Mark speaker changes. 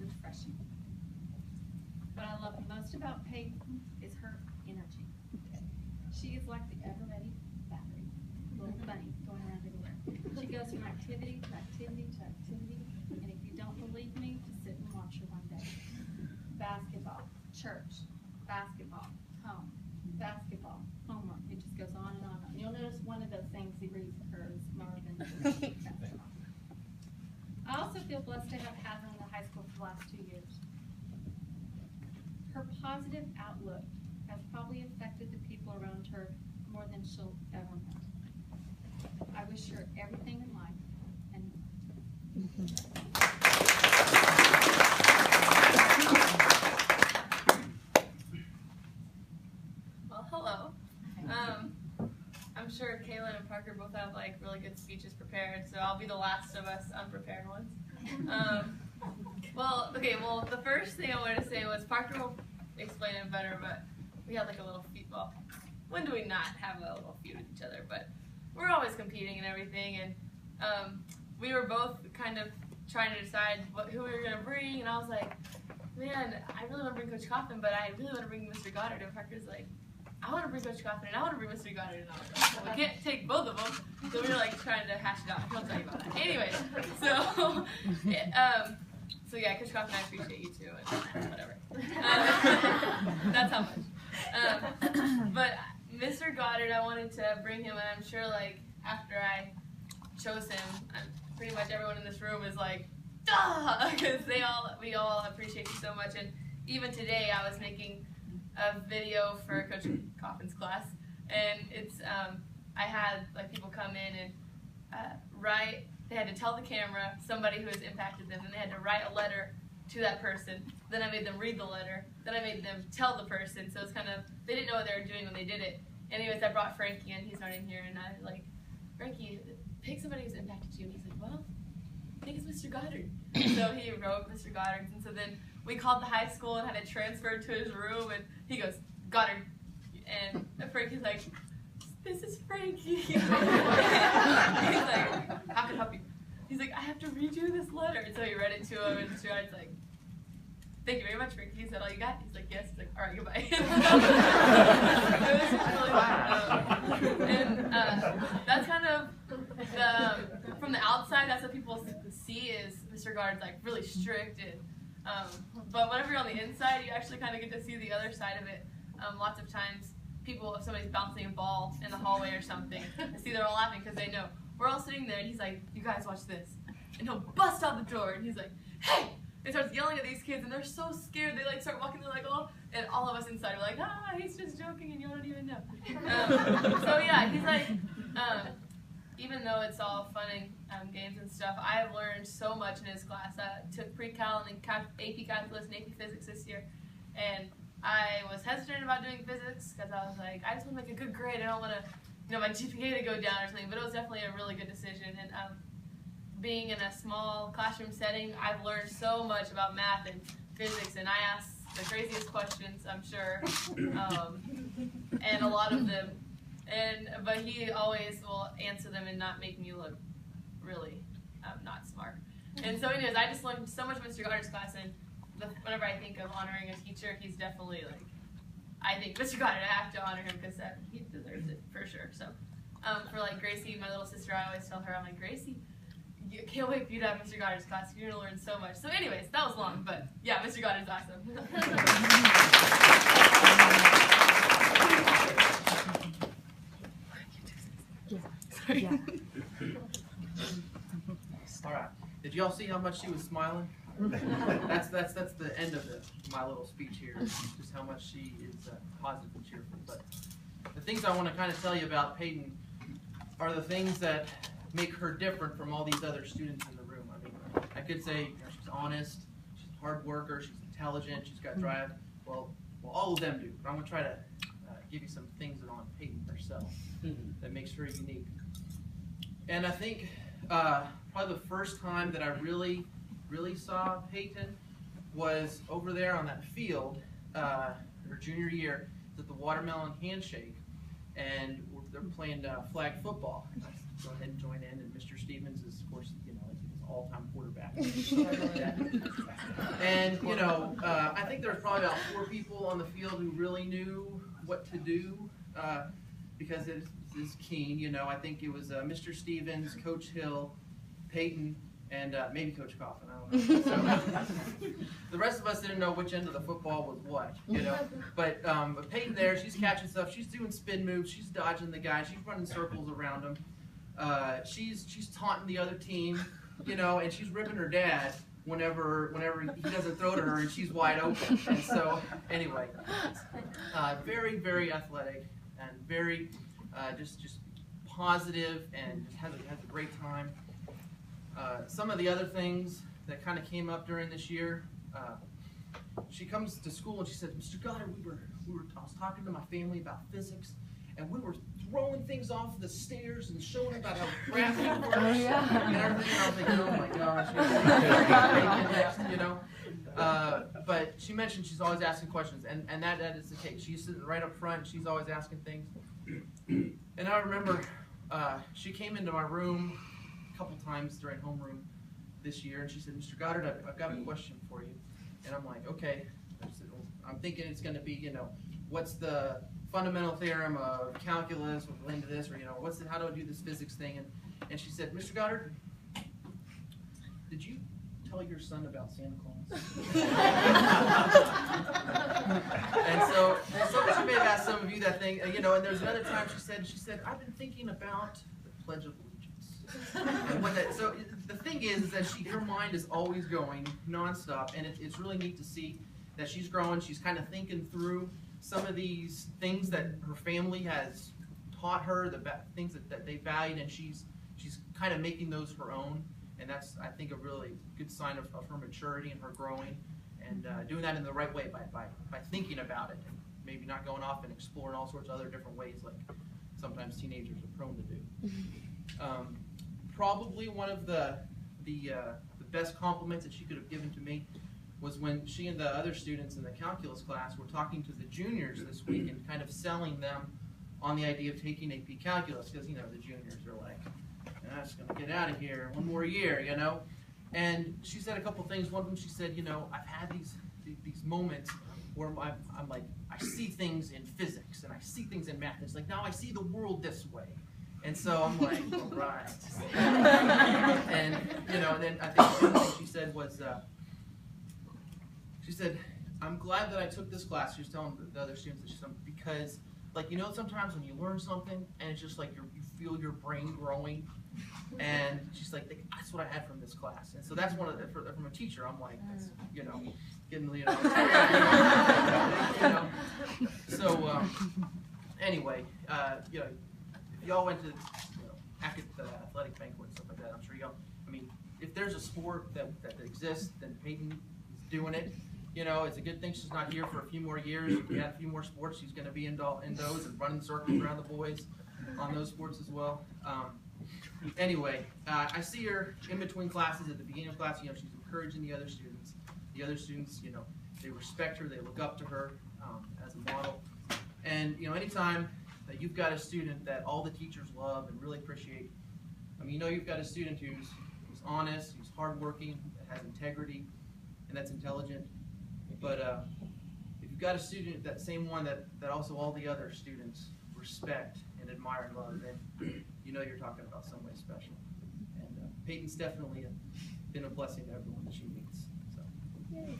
Speaker 1: refreshing. What I love most about Peyton is her energy. She is like the ever-ready battery, little bunny going around everywhere. She goes from activity to activity to activity, and if you don't believe me, just sit and watch her one day. Basketball, church, basketball, home, basketball, homework. It just goes on and on. And you'll notice one of those things he reads her is Marvin. I also feel blessed to have had her in the high school for the last 2 years. Her positive outlook has probably affected the people around her more than she'll ever know. I wish her everything in life and
Speaker 2: Well, hello. I'm sure Kaylin and Parker both have like really good speeches prepared, so I'll be the last of us unprepared ones. Well, the first thing I wanted to say was Parker will explain it better, but we had like a little feud. Well, when do we not have a little feud with each other? But we're always competing and everything, and we were both kind of trying to decide who we were going to bring, and I was like, man, I really want to bring Coach Coffin, but I really want to bring Mr. Goddard, and Parker's like, I want to bring Coach Coffin, and I want to bring Mr. Goddard, and I was like, well, we can't take both of them, so we were like trying to hash it out. I'll tell you about that. Anyway, so yeah, Coach Coffin, I appreciate you too, and whatever. That's how much. But Mr. Goddard, I wanted to bring him, and I'm sure like after I chose him, pretty much everyone in this room is like, duh, because we all appreciate you so much. And even today, I was making a video for Coach Coffin's class, and it's I had like people come in and write. They had to tell the camera somebody who has impacted them, and they had to write a letter to that person. Then I made them read the letter. Then I made them tell the person. So it's kind of, they didn't know what they were doing when they did it. Anyways, I brought Frankie in. He's not in here, and I like, Frankie, pick somebody who's impacted you. And he's like, well, I think it's Mr. Goddard. So he wrote Mr. Goddard, and so then we called the high school and had it transferred to his room, and he goes, Goddard. And Frankie's like, this is Frankie. He's like, how can I help you? He's like, I have to read you this letter. And so he read it to him, and Mr. Goddard's like, thank you very much, Frankie. He said, all you got? He's like, yes. He's like, all right, goodbye. It was really fun. And that's kind of, from the outside, that's what people see is Mr. Goddard's like really strict. And, but whenever you're on the inside, you actually kind of get to see the other side of it. Lots of times, people, if somebody's bouncing a ball in the hallway or something, I see they're all laughing because they know. We're all sitting there, and he's like, you guys watch this. And he'll bust out the door, and he's like, hey! He starts yelling at these kids, and they're so scared. They like start walking. They're like, oh, and all of us inside are like, ah, he's just joking, and you don't even know. So yeah, he's like, even though it's all fun and games and stuff, I have learned so much in his class. I took pre-cal and AP Calculus and AP Physics this year, and I was hesitant about doing physics because I was like, I just want to make a good grade. I don't want to, my GPA to go down or something. But it was definitely a really good decision. And being in a small classroom setting, I've learned so much about math and physics, and I ask the craziest questions, I'm sure, and a lot of them. But he always will answer them and not make me look really not smart. And so anyways, I just learned so much of Mr. Goddard's class, and whenever I think of honoring a teacher, he's definitely like, I think Mr. Goddard, I have to honor him because he deserves it for sure. So for like Gracie, my little sister, I always tell her, I'm like, Gracie, I can't wait for you to have Mr. Goddard's class. You're going to learn so much. So anyways, that was long, but yeah, Mr. Goddard's awesome.
Speaker 3: Sorry. All right. Did y'all see how much she was smiling? That's the end of my little speech here. Just how much she is positive and cheerful. But the things I want to kind of tell you about Peyton are the things that make her different from all these other students in the room. I mean, I could say she's honest, she's a hard worker, she's intelligent, she's got drive. Well, all of them do. But I'm going to try to give you some things on Peyton herself that makes her unique. And I think probably the first time that I really saw Peyton was over there on that field her junior year at the Watermelon Handshake, and they're playing flag football. Go ahead and join in, and Mr. Stevens is, of course, he's an all-time quarterback. And, you know, I think there was probably about 4 people on the field who really knew what to do because it is keen. You know, I think it was Mr. Stevens, Coach Hill, Peyton, and maybe Coach Coffin. I don't know. So, the rest of us didn't know which end of the football was what, you know. But Peyton there, she's catching stuff. She's doing spin moves. She's dodging the guy. She's running circles around him. She's taunting the other team, you know, and she's ripping her dad whenever he doesn't throw to her and she's wide open. And so, anyway, very, very athletic and very just positive and just has a great time. Some of the other things that kind of came up during this year, she comes to school and she said, "Mr. Goddard, I was talking to my family about physics, and we were throwing things off the stairs and showing about how gravity works and everything." And I was thinking, "Oh my gosh, you know." But she mentioned she's always asking questions, and that is the case. She's sitting right up front. She's always asking things. And I remember she came into my room a couple times during homeroom this year, and she said, "Mr. Goddard, I've got a question for you." And I'm like, "Okay." I said, "Well, I'm thinking it's going to be, you know, what's the fundamental theorem of calculus with related to this, or, you know, how do I do this physics thing?" And she said, "Mr. Goddard, did you tell your son about Santa Claus?" And so she may have asked some of you that thing, you know. And there's another time she said, "I've been thinking about the Pledge of Allegiance." And so the thing is that her mind is always going nonstop, and it's really neat to see that she's growing. She's kind of thinking through some of these things that her family has taught her, the things that they valued, and she's kind of making those her own. And that's, I think, a really good sign of her maturity and her growing, and doing that in the right way by thinking about it, and maybe not going off and exploring all sorts of other different ways like sometimes teenagers are prone to do. Probably one of the best compliments that she could have given to me was when she and the other students in the calculus class were talking to the juniors this week and kind of selling them on the idea of taking AP Calculus, because, you know, the juniors are like, "I'm just going to get out of here, one more year," you know. And she said a couple things. One of them, she said, "You know, I've had these moments where I'm like, I see things in physics and I see things in math. It's like, now I see the world this way." And so I'm like, "All right." And, you know, and then I think the other thing she said was, she said, "I'm glad that I took this class." She was telling the other students that she's done, because, like, you know, sometimes when you learn something and it's just like you feel your brain growing, and she's like, "That's what I had from this class." And so that's one of the, from a teacher, I'm like, that's, you know, getting, you know, you know. So anyway, you know, if y'all went to, you know, athletic banquet and stuff like that, I'm sure y'all, I mean, if there's a sport that exists, then Peyton is doing it. You know, it's a good thing she's not here for a few more years. If we had a few more sports, she's going to be in those and running circles around the boys on those sports as well. Anyway, I see her in between classes at the beginning of class. You know, she's encouraging the other students. The other students, you know, they respect her. They look up to her as a model. And, you know, anytime that you've got a student that all the teachers love and really appreciate, I mean, you know, you've got a student who's honest, who's hardworking, that has integrity, and that's intelligent. But if you've got a student, that same one that also all the other students respect and admire and love, then you know you're talking about somebody special. And Peyton's definitely been a blessing to everyone that she meets. So. Yay.